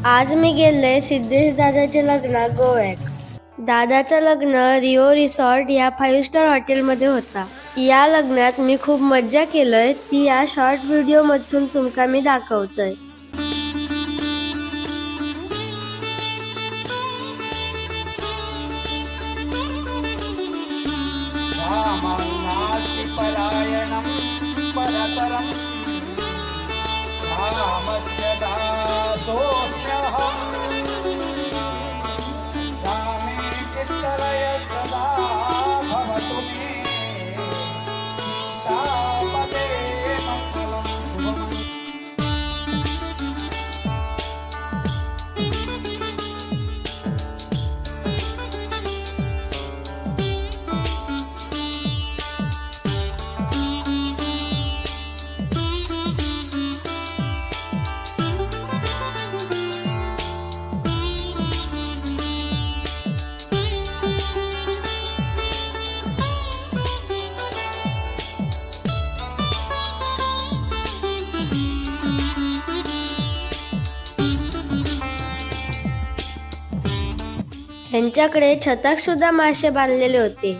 आज मी गेले सिद्धेश दादाच्या लग्नात गोव्यात. दादाचं लग्न रिओ रिसॉर्ट या 5 स्टार हॉटेलमध्ये होता. या लग्नात मी खूप मज्जा केलंय, ती या शॉर्ट व्हिडिओ मधून तुमका मी दाखवतोय. त्यांच्याकडे छताक सुद्धा मासे बांधलेले होते.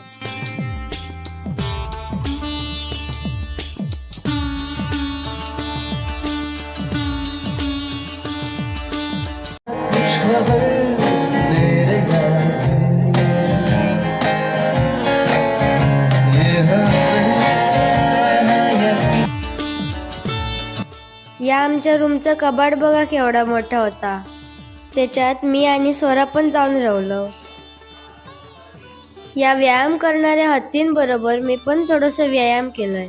या आमच्या रूमचा कबाड बघा केवढा मोठा होता. त्याच्यात मी आणि स्वरा पण जाऊन राहिलो. या व्यायाम करणाऱ्या हत्तींबरोबर मी पण थोडंसं व्यायाम केलंय.